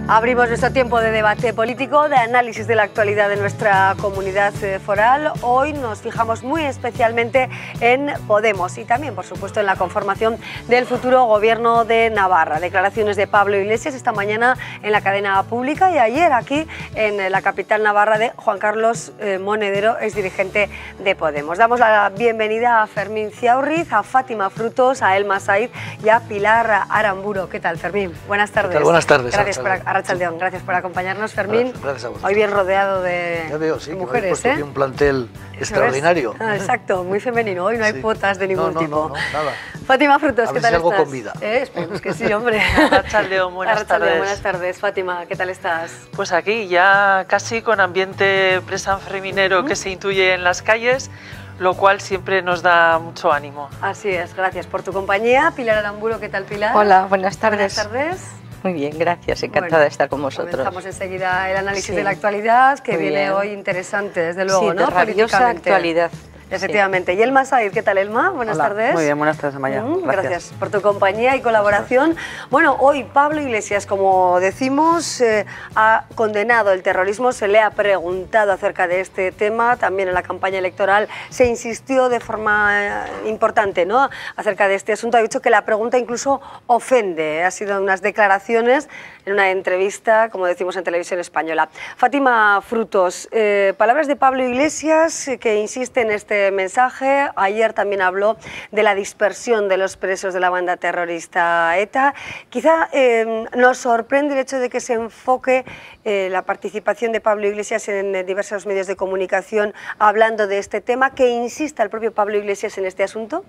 Abrimos nuestro tiempo de debate político, de análisis de la actualidad de nuestra comunidad foral. Hoy nos fijamos muy especialmente en Podemos y también, por supuesto, en la conformación del futuro gobierno de Navarra. Declaraciones de Pablo Iglesias esta mañana en la cadena pública y ayer aquí en la capital navarra de Juan Carlos Monedero, exdirigente de Podemos. Damos la bienvenida a Fermín Ciaurriz, a Fátima Frutos, a Elma Said y a Pilar Aramburo. ¿Qué tal, Fermín? Buenas tardes. ¿Qué tal? Buenas tardes. Arratsaldeón, gracias por acompañarnos, Fermín. Gracias a vosotros. Hoy bien rodeado de ya veo, sí, mujeres, puesto aquí un plantel extraordinario. Exacto, muy femenino. Hoy no hay potas de ningún tipo. No, nada. Fátima Frutos, ¿qué tal algo estás? Con vida. Esperemos que sí, hombre. Arratsaldeón, buenas tardes. Buenas tardes, Fátima, ¿qué tal estás? Pues aquí ya casi con ambiente presanferminero que se intuye en las calles, lo cual siempre nos da mucho ánimo. Así es, gracias por tu compañía. Pilar Aramburo, ¿qué tal, Pilar? Hola, buenas tardes. Buenas tardes. Muy bien, gracias, encantada de estar con vosotros. Comenzamos enseguida el análisis de la actualidad, que viene hoy interesante, desde luego, sí, ¿no? De rabiosa actualidad. Efectivamente. Y Elma Said, ¿qué tal, Elma? Buenas tardes. Muy bien, buenas tardes, Amaya. Gracias por tu compañía y colaboración. Bueno, hoy Pablo Iglesias, como decimos, ha condenado el terrorismo, se le ha preguntado acerca de este tema, también en la campaña electoral se insistió de forma importante, ¿no?, acerca de este asunto. Ha dicho que la pregunta incluso ofende. Ha sido unas declaraciones en una entrevista, como decimos, en Televisión Española. Fátima Frutos, palabras de Pablo Iglesias que insiste en este mensaje. Ayer también habló de la dispersión de los presos de la banda terrorista ETA. Quizá nos sorprende el hecho de que se enfoque la participación de Pablo Iglesias en diversos medios de comunicación hablando de este tema. ¿Que insista el propio Pablo Iglesias en este asunto?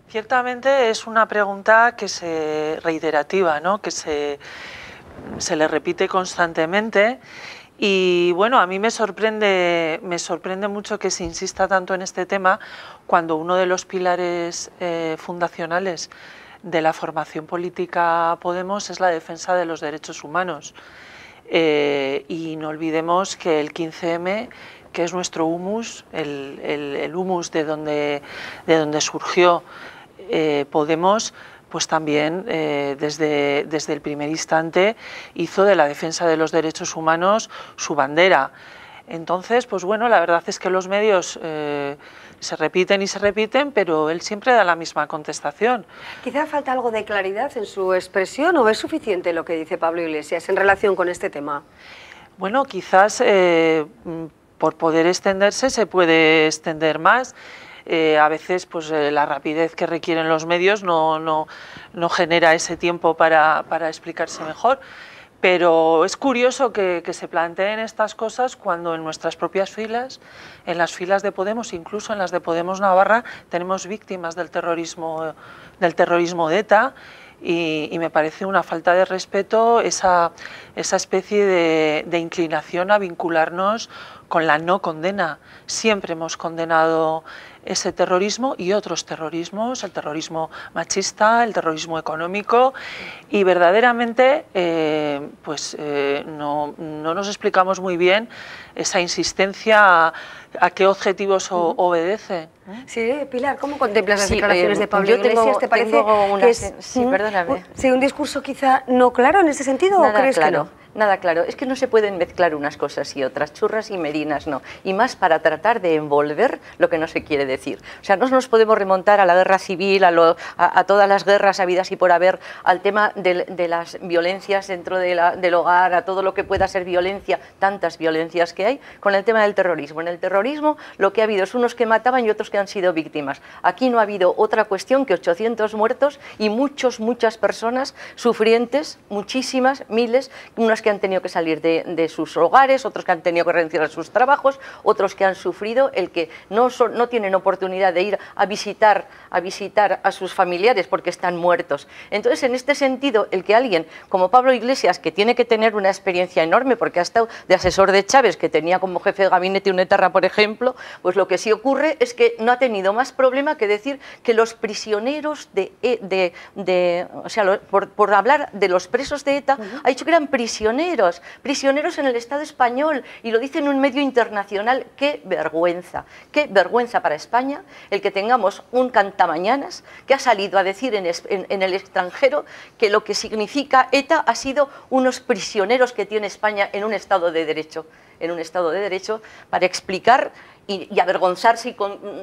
Ciertamente es una pregunta que se reiterativa, ¿no?, que se le repite constantemente. Y bueno, a mí me sorprende mucho que se insista tanto en este tema cuando uno de los pilares fundacionales de la formación política Podemos es la defensa de los derechos humanos. Y no olvidemos que el 15M, que es nuestro humus, el humus de donde surgió Podemos, pues también desde el primer instante hizo de la defensa de los derechos humanos su bandera. Entonces, pues bueno, la verdad es que los medios se repiten y se repiten, pero él siempre da la misma contestación. Quizá falta algo de claridad en su expresión, ¿o es suficiente lo que dice Pablo Iglesias en relación con este tema? Bueno, quizás por poder extenderse se puede extender más. A veces pues la rapidez que requieren los medios no genera ese tiempo para explicarse mejor, pero es curioso que se planteen estas cosas cuando en nuestras propias filas, en las filas de Podemos, incluso en las de Podemos Navarra, tenemos víctimas del terrorismo de ETA. Y me parece una falta de respeto esa especie de inclinación a vincularnos con la no condena. Siempre hemos condenado ese terrorismo y otros terrorismos, el terrorismo machista, el terrorismo económico, y verdaderamente no nos explicamos muy bien esa insistencia a qué objetivos obedece. Sí, Pilar, ¿cómo contemplas las declaraciones de Pablo Iglesias? ¿Te parece que es perdóname. Un discurso quizá no claro en ese sentido, o crees que no? Nada claro, es que no se pueden mezclar unas cosas y otras, churras y merinas, no, y más para tratar de envolver lo que no se quiere decir. O sea, no nos podemos remontar a la guerra civil, a todas las guerras habidas y por haber, al tema de las violencias dentro del hogar, a todo lo que pueda ser violencia, tantas violencias que hay, con el tema del terrorismo. En el terrorismo lo que ha habido es unos que mataban y otros que han sido víctimas. Aquí no ha habido otra cuestión que 800 muertos y muchas personas sufrientes, muchísimas, miles, unas que han tenido que salir de sus hogares, otros que han tenido que renunciar a sus trabajos, otros que han sufrido el que no tienen oportunidad de ir a visitar a sus familiares porque están muertos. Entonces, en este sentido, el que alguien como Pablo Iglesias, que tiene que tener una experiencia enorme porque ha estado de asesor de Chávez, que tenía como jefe de gabinete un etarra, por ejemplo, pues lo que sí ocurre es que no ha tenido más problema que decir que los prisioneros o sea, por hablar de los presos de ETA, ha dicho que eran prisioneros prisioneros, prisioneros en el Estado español, y lo dice en un medio internacional. ¡Qué vergüenza para España el que tengamos un cantamañanas que ha salido a decir en el extranjero que lo que significa ETA ha sido unos prisioneros que tiene España en un Estado de Derecho, para explicar y avergonzarse,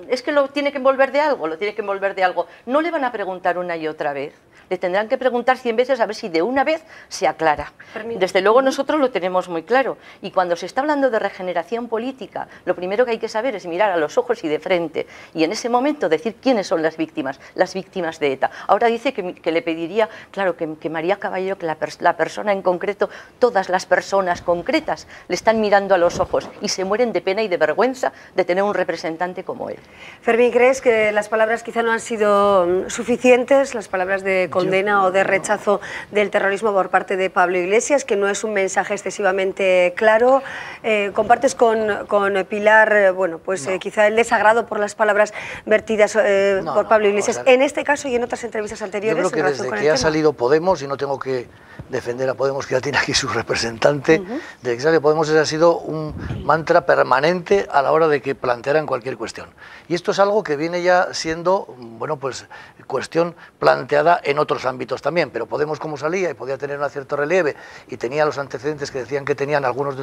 es que lo tiene que envolver de algo, no le van a preguntar una y otra vez, le tendrán que preguntar 100 veces a ver si de una vez se aclara. Desde luego nosotros lo tenemos muy claro, y cuando se está hablando de regeneración política, lo primero que hay que saber es mirar a los ojos y de frente, y en ese momento decir quiénes son las víctimas de ETA. Ahora dice que le pediría, claro, que María Caballero, que la persona en concreto, todas las personas concretas le están mirando a los ojos y se mueren de pena y de vergüenza de tener un representante como él. Fermín, ¿crees que las palabras quizá no han sido suficientes, las palabras de condena o de rechazo del terrorismo por parte de Pablo Iglesias, que no es un mensaje excesivamente claro? ¿Compartes con Pilar, bueno, pues quizá el desagrado por las palabras vertidas por Pablo Iglesias, en este caso y en otras entrevistas anteriores? Yo creo que desde que ha salido Podemos, y no tengo que defender a Podemos, que ya tiene aquí su representante, desde que sale Podemos ha sido un mantra permanente a la hora de que plantearan cualquier cuestión. Y esto es algo que viene ya siendo, bueno, pues cuestión planteada en otros ámbitos también, pero Podemos, como salía y podía tener un cierto relieve y tenía los antecedentes que decían que tenían algunos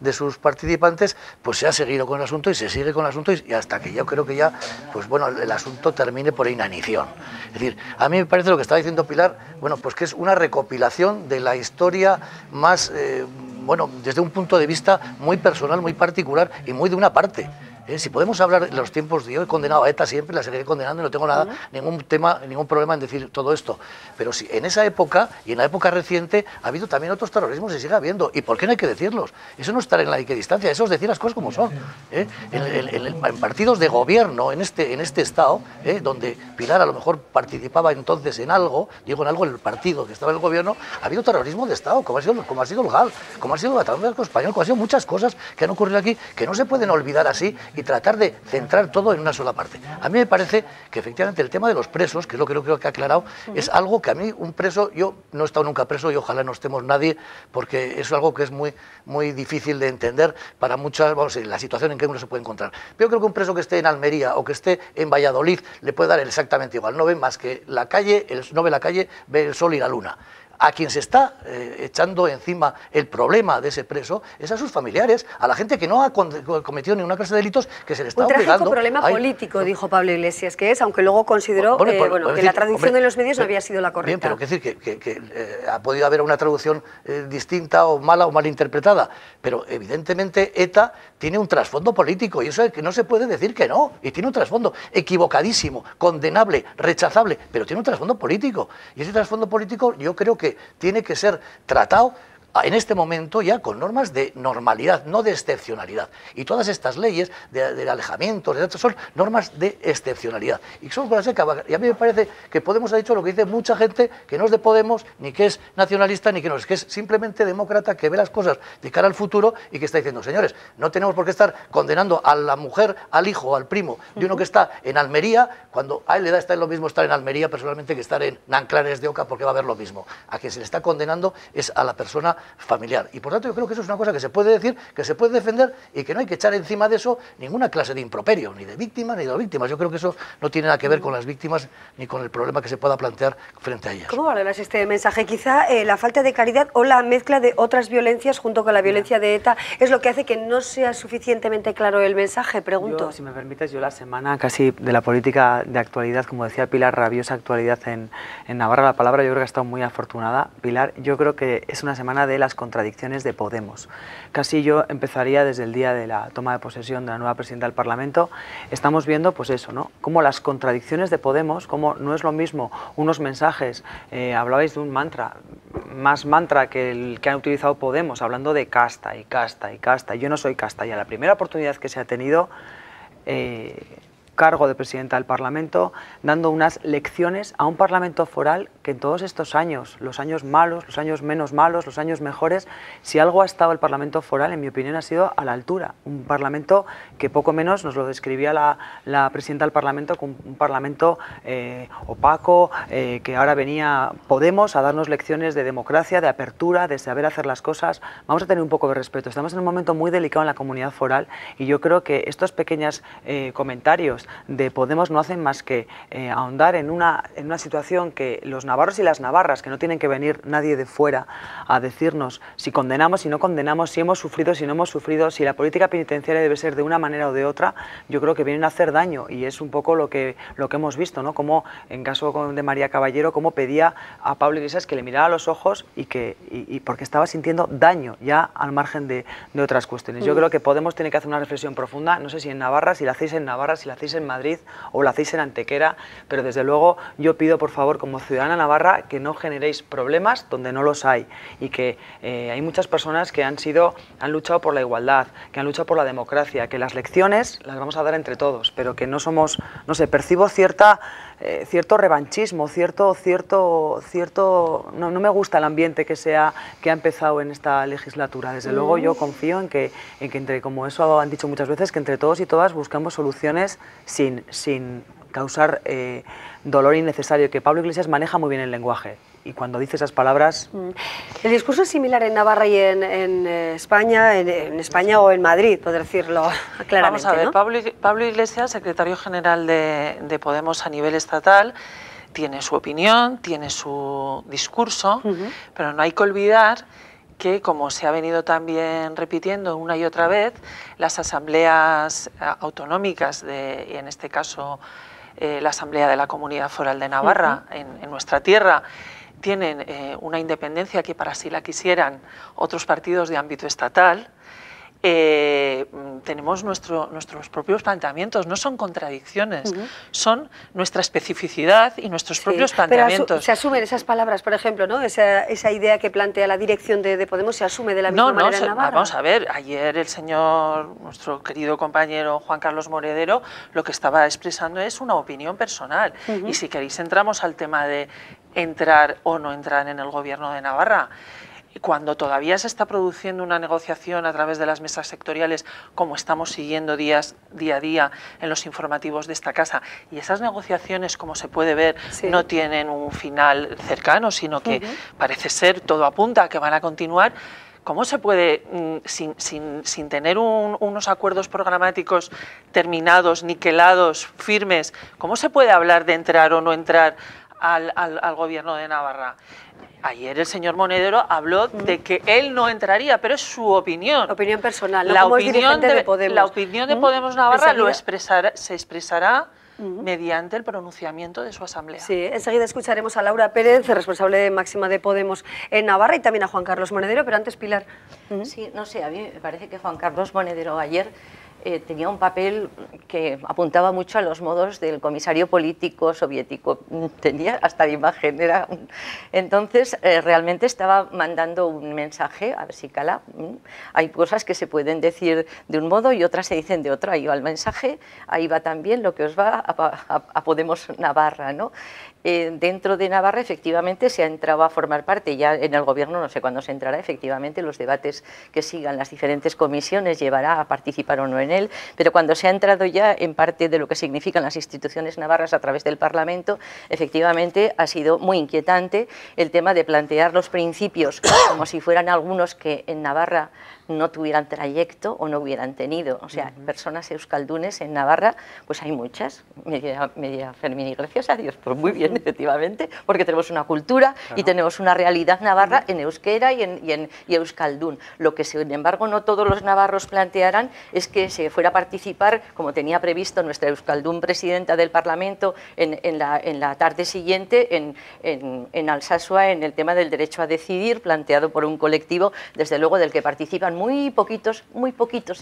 de sus participantes, pues se ha seguido con el asunto y se sigue con el asunto y hasta que yo creo que ya, pues bueno, el asunto termine por inanición. Es decir, a mí me parece lo que estaba diciendo Pilar, bueno, pues que es una recopilación de la historia más, bueno, desde un punto de vista muy personal, muy particular y muy de una parte. Si podemos hablar de los tiempos, yo he condenado a ETA siempre, la seguiré condenando y no tengo ningún problema en decir todo esto. Pero si en esa época y en la época reciente ha habido también otros terrorismos y sigue habiendo. ¿Y por qué no hay que decirlos? Eso no es estar en la equidistancia, eso es decir las cosas como son. En partidos de gobierno, en este Estado, donde Pilar a lo mejor participaba entonces en algo, digo en algo en el partido que estaba en el gobierno, ha habido terrorismo de Estado, como ha sido el GAL, como ha sido el Batallón Vasco Español, como ha sido muchas cosas que han ocurrido aquí, que no se pueden olvidar así y tratar de centrar todo en una sola parte. A mí me parece que efectivamente el tema de los presos, que es lo que creo que ha aclarado, es algo que a mí un preso, yo no he estado nunca preso y ojalá no estemos nadie, porque es algo que es muy difícil de entender para muchas, vamos, la situación en que uno se puede encontrar. Pero creo que un preso que esté en Almería o que esté en Valladolid le puede dar exactamente igual, no ve más que la calle, no ve la calle, ve el sol y la luna. A quien se está echando encima el problema de ese preso es a sus familiares, a la gente que no ha cometido ninguna clase de delitos, que se le está obligando. Un trágico problema político, dijo Pablo Iglesias, que es, aunque luego consideró que la traducción de los medios no había sido la correcta. Bien, pero quiero decir que ha podido haber una traducción distinta o mala o mal interpretada, pero evidentemente ETA tiene un trasfondo político y eso es que no se puede decir que no, y tiene un trasfondo equivocadísimo, condenable, rechazable, pero tiene un trasfondo político, y ese trasfondo político yo creo que tiene que ser tratado en este momento ya con normas de normalidad, no de excepcionalidad. Y todas estas leyes de alejamiento, son normas de excepcionalidad. Y son cosas que y a mí me parece que Podemos ha dicho lo que dice mucha gente que no es de Podemos, ni que es nacionalista, ni que no es, que es simplemente demócrata, que ve las cosas de cara al futuro y que está diciendo, señores, no tenemos por qué estar condenando a la mujer, al hijo, al primo de uno que está en Almería, cuando a él le da lo mismo estar en Almería personalmente que estar en Nanclares de Oca, porque va a haber lo mismo. A quien se le está condenando es a la persona familiar. Y por tanto yo creo que eso es una cosa que se puede decir, que se puede defender y que no hay que echar encima de eso ninguna clase de improperio, ni de víctimas ni de víctimas. Yo creo que eso no tiene nada que ver con las víctimas ni con el problema que se pueda plantear frente a ellas. ¿Cómo valoras este mensaje? Quizá la falta de claridad o la mezcla de otras violencias junto con la violencia de ETA es lo que hace que no sea suficientemente claro el mensaje, pregunto. Si me permites, yo la semana casi de la política de actualidad, como decía Pilar, rabiosa actualidad en Navarra, la palabra yo creo que ha estado muy afortunada. Pilar, yo creo que es una semana de las contradicciones de Podemos. Casi yo empezaría desde el día de la toma de posesión de la nueva presidenta del Parlamento. Estamos viendo, pues eso, ¿no? Como las contradicciones de Podemos, como no es lo mismo unos mensajes, hablabais de un mantra, más mantra que el que han utilizado Podemos, hablando de casta y casta y casta. Yo no soy casta, y a la primera oportunidad que se ha tenido, cargo de presidenta del Parlamento, dando unas lecciones a un Parlamento foral que en todos estos años, los años malos, los años menos malos, los años mejores, si algo ha estado el Parlamento foral, en mi opinión, ha sido a la altura. Un Parlamento que poco menos nos lo describía la presidenta del Parlamento como un Parlamento opaco, que ahora venía Podemos a darnos lecciones de democracia, de apertura, de saber hacer las cosas. Vamos a tener un poco de respeto. Estamos en un momento muy delicado en la comunidad foral y yo creo que estos pequeños comentarios de Podemos no hacen más que ahondar en una situación que los navarros y las navarras, que no tienen que venir nadie de fuera a decirnos si condenamos, si no condenamos, si hemos sufrido, si no hemos sufrido, si la política penitenciaria debe ser de una manera o de otra, yo creo que vienen a hacer daño y es un poco lo que hemos visto, ¿no? Como en caso de María Caballero, como pedía a Pablo Iglesias que le mirara a los ojos y porque estaba sintiendo daño ya al margen de otras cuestiones. Yo creo que Podemos tiene que hacer una reflexión profunda, no sé si en Navarra, si la hacéis en Navarra, si la hacéis en Madrid o la hacéis en Antequera, pero desde luego yo pido por favor como ciudadana navarra que no generéis problemas donde no los hay y que hay muchas personas que han luchado por la igualdad, que han luchado por la democracia, que las lecciones las vamos a dar entre todos, pero que no somos, no sé, percibo cierto revanchismo, no me gusta el ambiente que ha empezado en esta legislatura. Desde luego yo confío en que entre, como eso han dicho muchas veces, que entre todos y todas buscamos soluciones sin causar dolor innecesario, que Pablo Iglesias maneja muy bien el lenguaje y cuando dice esas palabras... El discurso es similar en Navarra y en España, en España o en Madrid, por decirlo claramente. Vamos a ver, ¿no? Pablo Iglesias, secretario general de Podemos a nivel estatal, tiene su opinión, tiene su discurso, pero no hay que olvidar que, como se ha venido también repitiendo una y otra vez, las asambleas autonómicas, y en este caso la Asamblea de la Comunidad Foral de Navarra, en nuestra tierra, tienen una independencia que para si la quisieran otros partidos de ámbito estatal. Tenemos nuestros propios planteamientos, no son contradicciones, son nuestra especificidad y nuestros propios planteamientos. Pero se asumen esas palabras, por ejemplo, ¿no? Esa idea que plantea la dirección de Podemos se asume de la misma manera en Navarra. Vamos a ver, ayer nuestro querido compañero Juan Carlos Moredero, lo que estaba expresando es una opinión personal. Y si queréis entramos al tema de entrar o no entrar en el gobierno de Navarra. Cuando todavía se está produciendo una negociación a través de las mesas sectoriales, como estamos siguiendo día a día en los informativos de esta casa, y esas negociaciones, como se puede ver, no tienen un final cercano, sino que parece ser, todo apunta a que van a continuar. ¿Cómo se puede, sin tener unos acuerdos programáticos terminados, niquelados, firmes, cómo se puede hablar de entrar o no entrar al gobierno de Navarra? Ayer el señor Monedero habló de que él no entraría, pero es su opinión. Opinión personal, no la como opinión de Podemos. La opinión de Podemos Navarra se expresará mediante el pronunciamiento de su asamblea. Sí, enseguida escucharemos a Laura Pérez, responsable máxima de Podemos en Navarra, y también a Juan Carlos Monedero, pero antes Pilar. Sí, no sé, a mí me parece que Juan Carlos Monedero ayer tenía un papel que apuntaba mucho a los modos del comisario político soviético, tenía hasta la imagen, entonces realmente estaba mandando un mensaje, a ver si cala, hay cosas que se pueden decir de un modo y otras se dicen de otro, ahí va el mensaje, ahí va también lo que os va a Podemos Navarra, ¿no? Dentro de Navarra efectivamente se ha entrado a formar parte, ya en el gobierno no sé cuándo se entrará, efectivamente los debates que sigan las diferentes comisiones llevará a participar o no en él, pero cuando se ha entrado ya en parte de lo que significan las instituciones navarras a través del Parlamento, efectivamente ha sido muy inquietante el tema de plantear los principios como si fueran algunos que en Navarra no tuvieran trayecto o no hubieran tenido, o sea, personas euskaldunes en Navarra, pues hay muchas, media Fermín, gracias a Dios, pues muy bien, efectivamente, porque tenemos una cultura y tenemos una realidad navarra en euskera y euskaldun. Lo que, sin embargo, no todos los navarros plantearán es que se fuera a participar, como tenía previsto nuestra euskaldun presidenta del Parlamento en la tarde siguiente en Alsasua, en el tema del derecho a decidir, planteado por un colectivo, desde luego, del que participan muy poquitos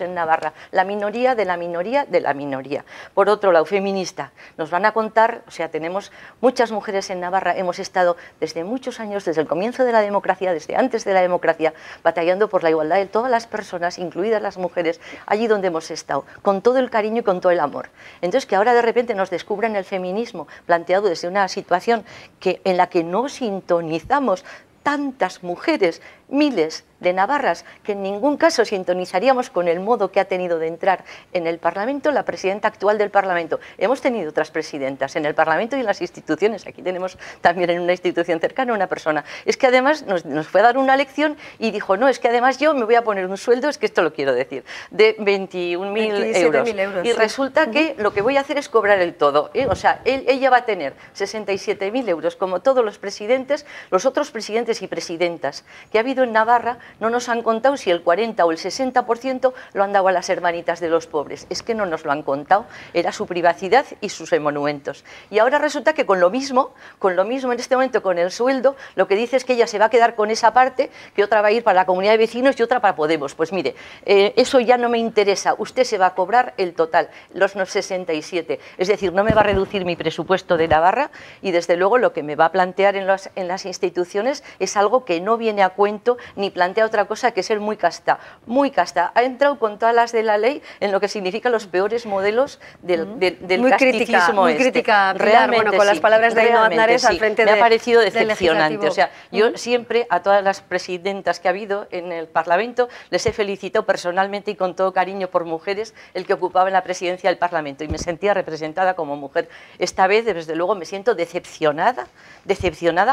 en Navarra, la minoría de la minoría de la minoría. Por otro lado, feminista, nos van a contar, o sea, tenemos muchas muchas mujeres en Navarra hemos estado desde muchos años, desde el comienzo de la democracia, desde antes de la democracia, batallando por la igualdad de todas las personas, incluidas las mujeres, allí donde hemos estado, con todo el cariño y con todo el amor. Entonces, que ahora de repente nos descubran el feminismo planteado desde una situación en la que no sintonizamos tantas mujeres, miles de navarras, que en ningún caso sintonizaríamos con el modo que ha tenido de entrar en el Parlamento la presidenta actual del Parlamento. Hemos tenido otras presidentas en el Parlamento y en las instituciones. Aquí tenemos también en una institución cercana una persona. Es que además nos fue a dar una lección y dijo, no, es que además yo me voy a poner un sueldo, es que esto lo quiero decir, de 21.000 euros. Y resulta que lo que voy a hacer es cobrar el todo. O sea, ella va a tener 67.000 euros, como todos los presidentes, los otros presidentes y presidentas que ha habido en Navarra. No nos han contado si el 40 o el 60% lo han dado a las hermanitas de los pobres. Es que no nos lo han contado, era su privacidad y sus monumentos. Y ahora resulta que con lo mismo en este momento con el sueldo, lo que dice es que ella se va a quedar con esa parte, que otra va a ir para la comunidad de vecinos y otra para Podemos. Pues mire, eso ya no me interesa, usted se va a cobrar el total, los 67. Es decir, no me va a reducir mi presupuesto de Navarra y desde luego lo que me va a plantear en las instituciones es algo que no viene a cuento ni plantea otra cosa que ser muy casta, muy casta. Ha entrado con todas las de la ley en lo que significa los peores modelos del muy casticismo. Muy crítica, Pilar, realmente, bueno, con las palabras de Ainhoa Aznárez al frente me ha parecido decepcionante. Legislativo. O sea, yo siempre a todas las presidentas que ha habido en el Parlamento les he felicitado personalmente y con todo cariño por mujeres el que ocupaban la presidencia del Parlamento y me sentía representada como mujer. Esta vez, desde luego, me siento decepcionada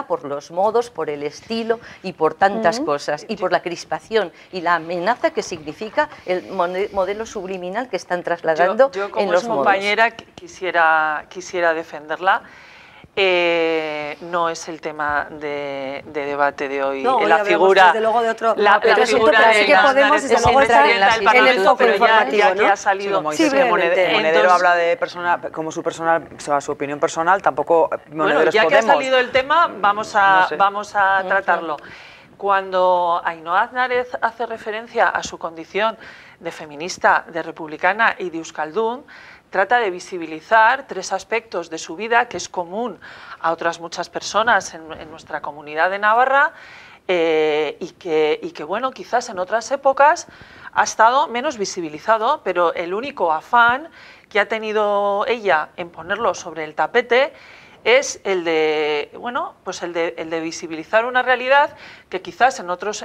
por los modos, por el estilo y por tantas cosas y por la crispación y la amenaza que significa el modelo subliminal que están trasladando yo como en los modos. compañera quisiera defenderla. No es el tema de debate de hoy. No, la figura, desde luego de otro. la figura sí de que Podemos desde luego estar en el foco informativo, ¿no? Ha salido. Sí, como Monedero habla de como su opinión personal, tampoco Monedero ya es que ha Podemos. salido el tema, vamos a tratarlo. Cuando Ainhoa Aznárez hace referencia a su condición de feminista, de republicana y de euskaldun, trata de visibilizar tres aspectos de su vida que es común a otras muchas personas en nuestra comunidad de Navarra y que, bueno, quizás en otras épocas ha estado menos visibilizado, pero el único afán que ha tenido ella en ponerlo sobre el tapete es el de, bueno, pues el de visibilizar una realidad que quizás en otras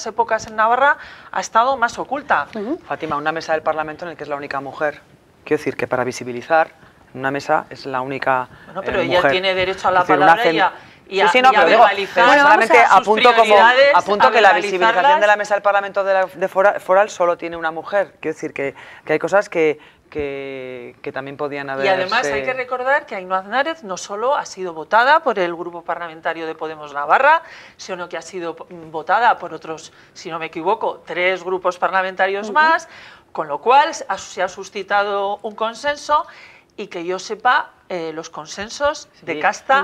épocas en Navarra ha estado más oculta. Fátima, una mesa del Parlamento en la que es la única mujer. Quiero decir que para visibilizar una mesa es la única bueno, pero mujer. ella tiene derecho a la decir, palabra y a verbalizar. Pero solamente apunto que la verbalizarlas. visibilización de la mesa del Parlamento de foral solo tiene una mujer. Quiero decir que hay cosas que también podían haber... Y además hay que recordar que Ainhoa Aznárez no solo ha sido votada por el grupo parlamentario de Podemos Navarra, sino que ha sido votada por otros, si no me equivoco, 3 grupos parlamentarios más, con lo cual se ha suscitado un consenso y que yo sepa, los consensos de casta,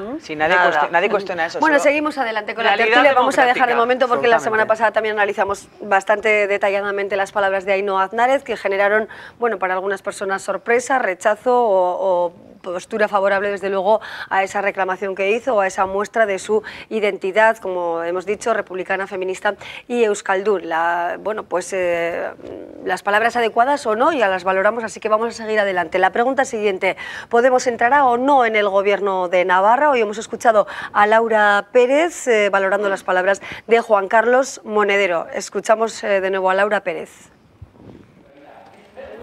nadie cuestiona eso. Bueno, seguimos adelante con la tertulia. Vamos a dejar de momento porque la semana pasada también analizamos bastante detalladamente las palabras de Ainhoa Aznárez que generaron, bueno, para algunas personas sorpresa, rechazo o postura favorable desde luego a esa reclamación que hizo o a esa muestra de su identidad, como hemos dicho, republicana, feminista y euskaldun. Bueno, pues las palabras adecuadas o no, ya las valoramos, así que vamos a seguir adelante. La pregunta siguiente, ¿Podemos entrará o no en el gobierno de Navarra? Hoy hemos escuchado a Laura Pérez valorando las palabras de Juan Carlos Monedero. Escuchamos de nuevo a Laura Pérez.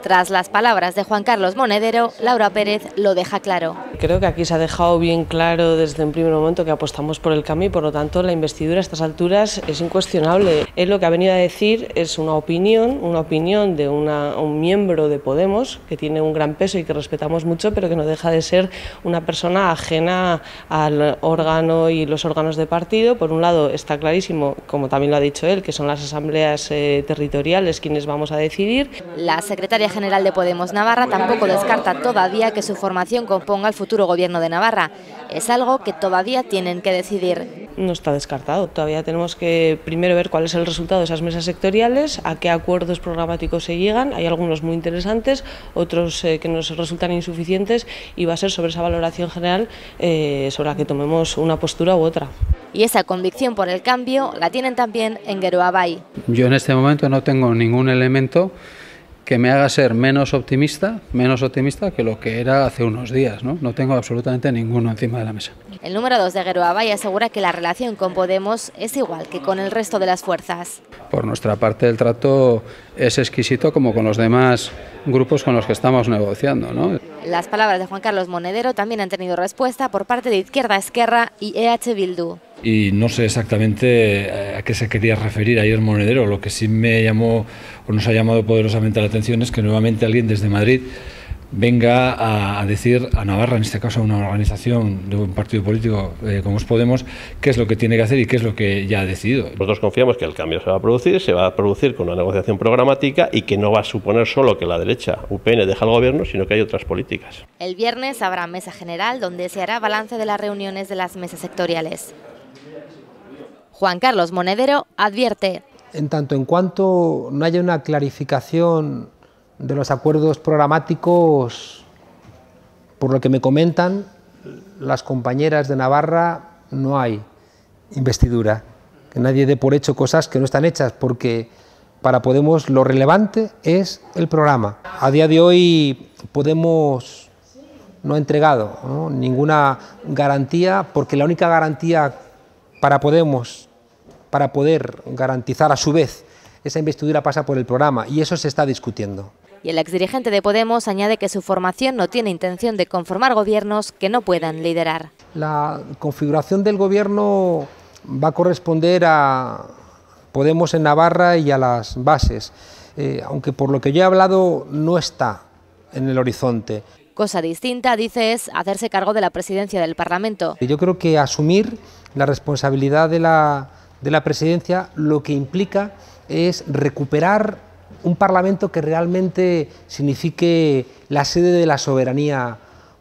Tras las palabras de Juan Carlos Monedero, Laura Pérez lo deja claro. Creo que aquí se ha dejado bien claro desde un primer momento que apostamos por el cambio y por lo tanto la investidura a estas alturas es incuestionable. Él lo que ha venido a decir es una opinión de un miembro de Podemos que tiene un gran peso y que respetamos mucho, pero que no deja de ser una persona ajena al órgano y los órganos de partido. Por un lado está clarísimo, como también lo ha dicho él, que son las asambleas territoriales quienes vamos a decidir. La secretaria general de Podemos Navarra tampoco descarta todavía que su formación componga el futuro gobierno de Navarra. es algo que todavía tienen que decidir. No está descartado, todavía tenemos que primero ver cuál es el resultado de esas mesas sectoriales, a qué acuerdos programáticos se llegan, hay algunos muy interesantes, otros que nos resultan insuficientes y va a ser sobre esa valoración general sobre la que tomemos una postura u otra. Y esa convicción por el cambio la tienen también en Geroa Bai. Yo en este momento no tengo ningún elemento que me haga ser menos optimista que lo que era hace unos días, ¿no? No tengo absolutamente ninguno encima de la mesa. El número 2 de Geroa Bai asegura que la relación con Podemos es igual que con el resto de las fuerzas. Por nuestra parte el trato es exquisito como con los demás grupos con los que estamos negociando, ¿no? Las palabras de Juan Carlos Monedero también han tenido respuesta por parte de Izquierda Esquerra y EH Bildu. Y no sé exactamente a qué se quería referir ayer Monedero. Lo que sí me llamó o nos ha llamado poderosamente la atención es que nuevamente alguien desde Madrid venga a decir a Navarra, en este caso a una organización de un partido político como es Podemos, qué es lo que tiene que hacer y qué es lo que ya ha decidido. Nosotros confiamos que el cambio se va a producir con una negociación programática y que no va a suponer solo que la derecha, UPN, deja el gobierno, sino que hay otras políticas. El viernes habrá mesa general donde se hará balance de las reuniones de las mesas sectoriales. Juan Carlos Monedero advierte. En tanto en cuanto no haya una clarificación de los acuerdos programáticos, por lo que me comentan las compañeras de Navarra, no hay investidura. Que nadie dé por hecho cosas que no están hechas, porque para Podemos lo relevante es el programa. A día de hoy Podemos no ha entregado, ¿no?, ninguna garantía, porque la única garantía para Podemos, para poder garantizar a su vez esa investidura, pasa por el programa, y eso se está discutiendo. Y el exdirigente de Podemos añade que su formación no tiene intención de conformar gobiernos que no puedan liderar. La configuración del gobierno va a corresponder a Podemos en Navarra y a las bases, aunque por lo que yo he hablado no está en el horizonte. Cosa distinta, dice, es hacerse cargo de la presidencia del Parlamento. Yo creo que asumir la responsabilidad de la presidencia lo que implica es recuperar un Parlamento que realmente signifique la sede de la soberanía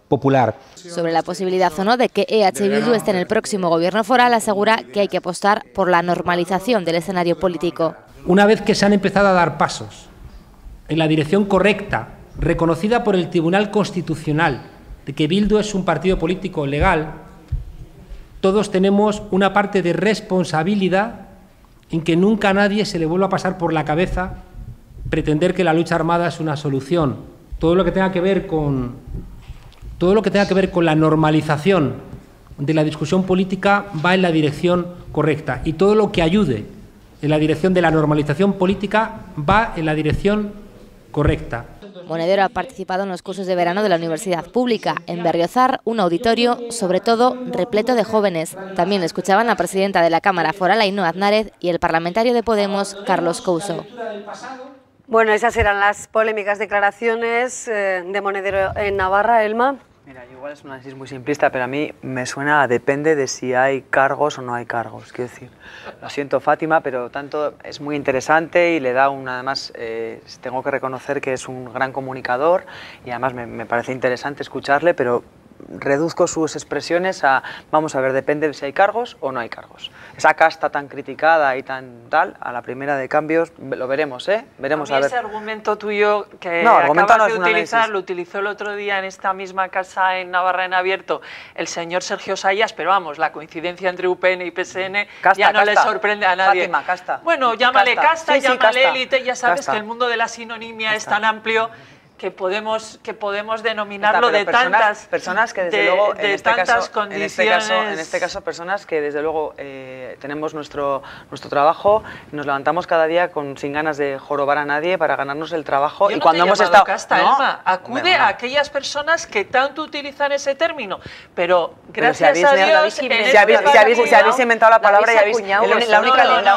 popular. Sobre la posibilidad o no de que EH Bildu esté en el próximo gobierno foral, asegura que hay que apostar por la normalización del escenario político. Una vez que se han empezado a dar pasos en la dirección correcta, reconocida por el Tribunal Constitucional, de que Bildu es un partido político legal, todos tenemos una parte de responsabilidad en que nunca a nadie se le vuelva a pasar por la cabeza pretender que la lucha armada es una solución. Todo lo que tenga que ver con la normalización de la discusión política va en la dirección correcta, y todo lo que ayude en la dirección de la normalización política va en la dirección correcta. Monedero ha participado en los cursos de verano de la Universidad Pública. En Berriozar, un auditorio, sobre todo, repleto de jóvenes. También escuchaban la presidenta de la Cámara Foral, Ainhoa Aznárez, y el parlamentario de Podemos, Carlos Couso. Bueno, esas eran las polémicas declaraciones de Monedero en Navarra. Elma. Mira, igual es un análisis muy simplista, pero a mí me suena a depende de si hay cargos o no hay cargos. Quiero decir, lo siento, Fátima, pero tanto es muy interesante y le da además, tengo que reconocer que es un gran comunicador y además me parece interesante escucharle, pero reduzco sus expresiones a, vamos a ver, depende de si hay cargos o no hay cargos. Esa casta tan criticada y tan tal, a la primera de cambios, lo veremos, ¿eh? Veremos a ver. Ese argumento tuyo que no, acabas de utilizar, lo utilizó el otro día en esta misma casa en Navarra en Abierto el señor Sergio Sayas, pero vamos, la coincidencia entre UPN y PSN ya no le sorprende a nadie. Fátima, casta. Bueno, llámale casta, sí, llámale casta. élite, ya sabes Casta. que el mundo de la sinonimia Casta. es tan amplio que podemos denominarlo de personas que desde luego en este caso personas que desde luego tenemos nuestro trabajo, nos levantamos cada día sin ganas de jorobar a nadie para ganarnos el trabajo. Yo y no cuando te he hemos llamado estado casta, ¿no? Elma, acude a aquellas personas que tanto utilizan ese término, pero gracias si a habéis, Dios si habéis inventado la palabra, ya habéis, la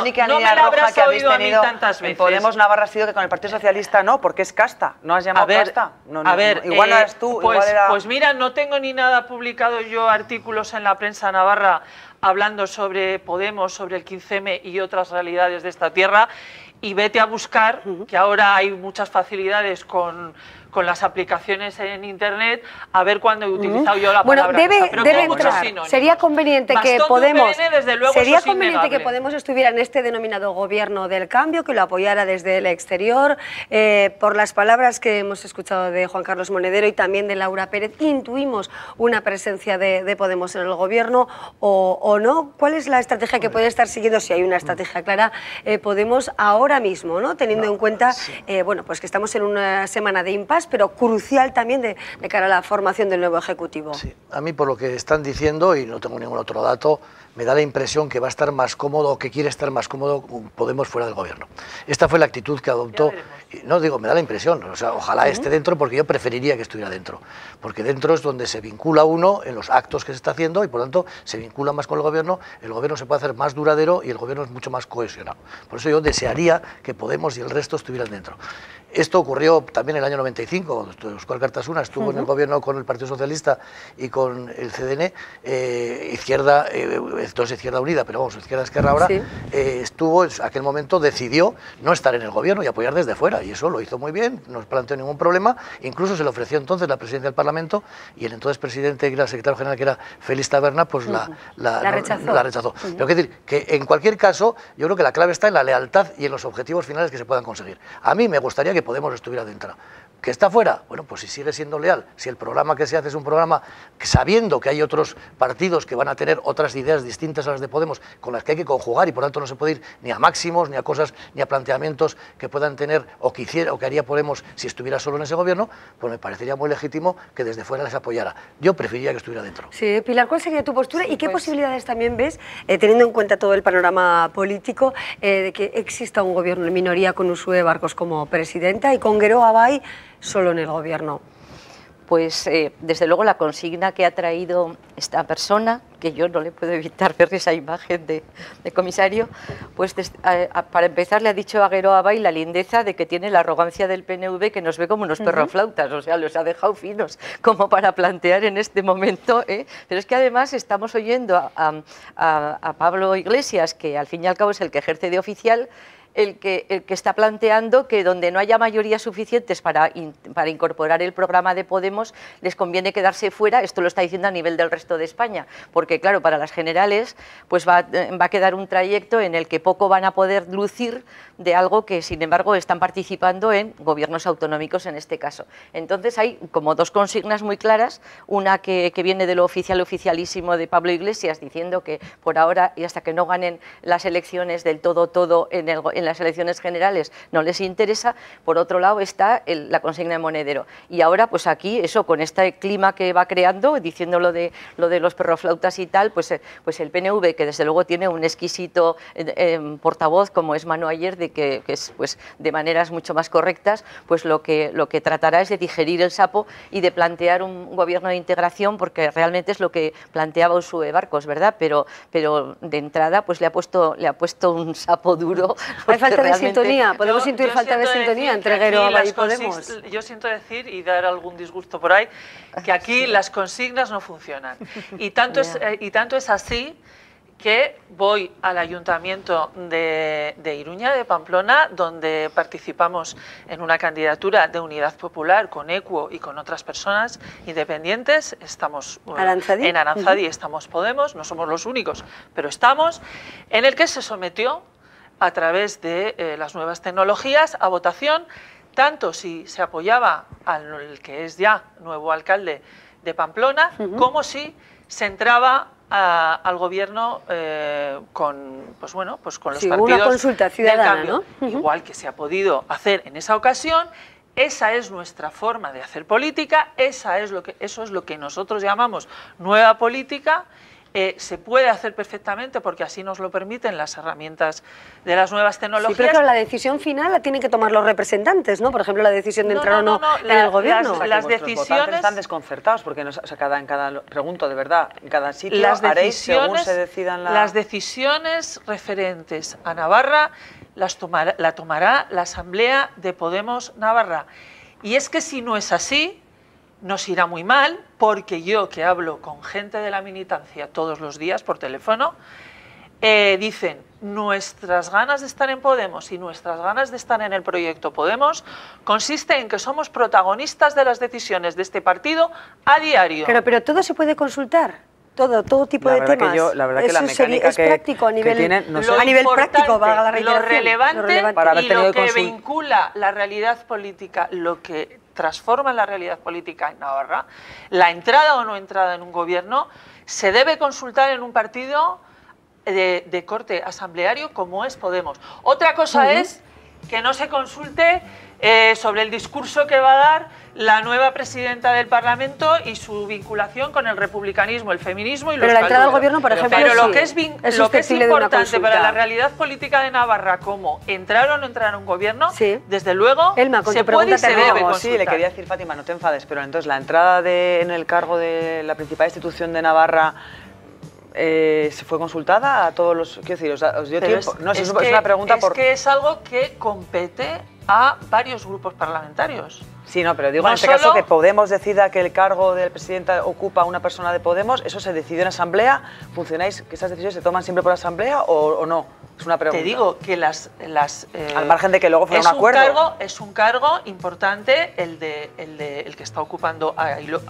única no línea roja que habéis tenido en Podemos Navarra ha sido que con el Partido Socialista no, porque es casta, no has llamado casta. A ver, igual no eres tú, pues, igual era... pues mira, no tengo ni nada publicado yo artículos en la prensa navarra hablando sobre Podemos, sobre el 15M y otras realidades de esta tierra, y vete a buscar, que ahora hay muchas facilidades con las aplicaciones en internet a ver cuándo he utilizado yo la palabra. Bueno, debe entrar. Sería conveniente que Podemos, sería conveniente que Podemos estuviera en este denominado gobierno del cambio, que lo apoyara desde el exterior. Por las palabras que hemos escuchado de Juan Carlos Monedero y también de Laura Pérez, intuimos una presencia de Podemos en el gobierno o no. ¿Cuál es la estrategia que puede estar siguiendo, si hay una estrategia clara, Podemos ahora mismo, ¿no? Teniendo en cuenta bueno, pues que estamos en una semana de impasse, pero crucial también de cara a la formación del nuevo Ejecutivo? Sí, a mí por lo que están diciendo, y no tengo ningún otro dato, me da la impresión que va a estar más cómodo, o que quiere estar más cómodo Podemos fuera del gobierno. Esta fue la actitud que adoptó, no digo, me da la impresión, o sea, ojalá esté dentro, porque yo preferiría que estuviera dentro, porque dentro es donde se vincula uno en los actos que se está haciendo y por lo tanto se vincula más con el gobierno se puede hacer más duradero y el gobierno es mucho más cohesionado. Por eso yo desearía que Podemos y el resto estuvieran dentro. Esto ocurrió también en el año 95, cuando Óscar Cartasuna estuvo en el gobierno con el Partido Socialista y con el CDN, entonces Izquierda Unida, pero vamos, Izquierda Esquerra ahora, estuvo, en aquel momento decidió no estar en el gobierno y apoyar desde fuera, y eso lo hizo muy bien, no planteó ningún problema, incluso se le ofreció entonces la presidencia del Parlamento y el entonces presidente, que era el secretario general, que era Félix Taberna, pues la rechazó. Pero quiero decir que en cualquier caso, yo creo que la clave está en la lealtad y en los objetivos finales que se puedan conseguir. A mí me gustaría que Podemos estuviera dentro. ¿Que está fuera? Bueno, pues si sigue siendo leal, si el programa que se hace es un programa que, sabiendo que hay otros partidos que van a tener otras ideas distintas a las de Podemos, con las que hay que conjugar y por tanto no se puede ir ni a máximos, ni a cosas, ni a planteamientos que puedan tener o que haría Podemos si estuviera solo en ese gobierno, pues me parecería muy legítimo que desde fuera les apoyara. Yo preferiría que estuviera dentro. Sí, Pilar, ¿cuál sería tu postura y qué posibilidades también ves, teniendo en cuenta todo el panorama político, de que exista un gobierno en minoría con Uxue Barkos como presidenta y con Gero Abay solo en el gobierno? Pues desde luego la consigna que ha traído esta persona, que yo no le puedo evitar ver esa imagen de comisario, pues para empezar le ha dicho a Gero Abay la lindeza de que tiene la arrogancia del PNV, que nos ve como unos perroflautas, o sea, los ha dejado finos como para plantear en este momento, pero es que además estamos oyendo a Pablo Iglesias, que al fin y al cabo es el que ejerce de oficial, el que está planteando que donde no haya mayorías suficientes para incorporar el programa de Podemos, les conviene quedarse fuera. Esto lo está diciendo a nivel del resto de España, porque claro, para las generales pues va a quedar un trayecto en el que poco van a poder lucir de algo que, sin embargo, están participando en gobiernos autonómicos en este caso. Entonces hay como dos consignas muy claras, una que viene de lo oficialísimo de Pablo Iglesias, diciendo que por ahora y hasta que no ganen las elecciones del todo en las elecciones generales no les interesa. Por otro lado está la consigna de Monedero. Y ahora, pues aquí, eso, con este clima que va creando, diciendo lo de los perroflautas y tal, pues el PNV, que desde luego tiene un exquisito portavoz, como es Manu Ayer, que es pues de maneras mucho más correctas, pues lo que tratará es de digerir el sapo y de plantear un gobierno de integración, porque realmente es lo que planteaba Uxue Barkos, ¿verdad? Pero de entrada pues le ha puesto un sapo duro. Hay falta de sintonía, podemos intuir falta de sintonía entre Gero Abay y Podemos. Yo siento decir, y dar algún disgusto por ahí, que aquí las consignas no funcionan. Y tanto es así que voy al Ayuntamiento de Iruña, de Pamplona, donde participamos en una candidatura de Unidad Popular con Equo y con otras personas independientes. Estamos en Aranzadi, estamos Podemos, no somos los únicos, pero estamos, en el que se sometió a través de las nuevas tecnologías a votación, tanto si se apoyaba al que es ya nuevo alcalde de Pamplona, como si se entraba al gobierno con los partidos una consulta ciudadana, del cambio, ¿no? Igual que se ha podido hacer en esa ocasión. Esa es nuestra forma de hacer política, eso es lo que nosotros llamamos nueva política. Se puede hacer perfectamente porque así nos lo permiten las herramientas de las nuevas tecnologías. Sí, pero claro, la decisión final la tienen que tomar los representantes, ¿no? Por ejemplo, la decisión de entrar o no en el gobierno. Las decisiones están desconcertados porque pregunto de verdad, en cada sitio haréis según se decidan las decisiones referentes a Navarra la tomará la Asamblea de Podemos Navarra. Y es que si no es así, nos irá muy mal, porque yo, que hablo con gente de la militancia todos los días por teléfono, dicen nuestras ganas de estar en Podemos y nuestras ganas de estar en el proyecto Podemos consiste en que somos protagonistas de las decisiones de este partido a diario. Pero todo se puede consultar. Todo tipo de temas. La verdad que la mecánica es práctico a nivel, tienen, no sé, a nivel práctico, valga la reiteración. Lo relevante para haber y tenido lo que consulta. vincula la realidad política, lo que transforma la realidad política en Navarra, la entrada o no entrada en un gobierno, se debe consultar en un partido de corte asambleario como es Podemos. Otra cosa es que no se consulte sobre el discurso que va a dar la nueva presidenta del Parlamento y su vinculación con el republicanismo, el feminismo y los Pero la entrada al gobierno, por ejemplo, pero lo sí, que es importante para la realidad política de Navarra, como entrar o no entrar en un gobierno, desde luego Elma, con se tu puede y se debe consultar. Sí, le quería decir, Fátima, no te enfades, pero entonces la entrada en el cargo de la principal institución de Navarra ¿se fue consultada a todos los...? Quiero decir, ¿os dio tiempo? No, es una pregunta Es que es algo que compete a varios grupos parlamentarios. Sí, no, pero digo, No en este solo- caso, que Podemos decida que el cargo del presidente ocupa una persona de Podemos, ¿eso se decidió en asamblea? ¿Funcionáis que esas decisiones se toman siempre por asamblea o no? Es una pregunta. Te digo que al margen de que luego fuera un acuerdo. Es un cargo importante el que está ocupando Ainhoa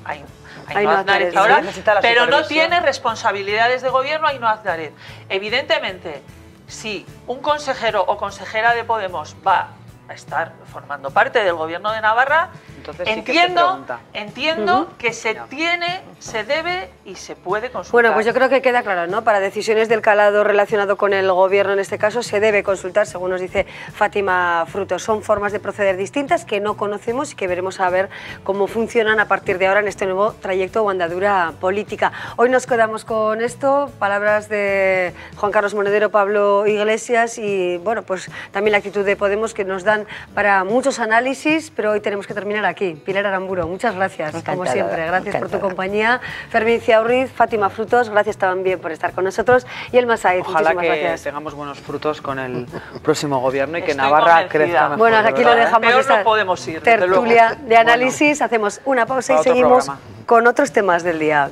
Aznárez ahora, pero no tiene responsabilidades de gobierno Ainhoa Aznárez. Evidentemente, si un consejero o consejera de Podemos va a estar formando parte del gobierno de Navarra, entonces sí que se pregunta. entiendo que se debe y se puede consultar. Bueno, pues yo creo que queda claro, ¿no? Para decisiones del calado relacionado con el gobierno, en este caso, se debe consultar, según nos dice Fátima Frutos. Son formas de proceder distintas que no conocemos y que veremos a ver cómo funcionan a partir de ahora en este nuevo trayecto o andadura política. Hoy nos quedamos con esto, palabras de Juan Carlos Monedero, Pablo Iglesias y, bueno, pues también la actitud de Podemos que nos dan para muchos análisis, pero hoy tenemos que terminar aquí. Pilar Aramburo, muchas gracias, como siempre. Gracias por tu compañía. Fermín Ciaurriz, Fátima Frutos, gracias también por estar con nosotros. Y Elma Saez, ojalá muchísimas que gracias. tengamos buenos frutos con el próximo gobierno y que Navarra crezca mejor. Bueno, aquí lo dejamos. Peor Esta no podemos ir, desde tertulia luego. de análisis. Hacemos una pausa y Para otro seguimos programa. con otros temas del día.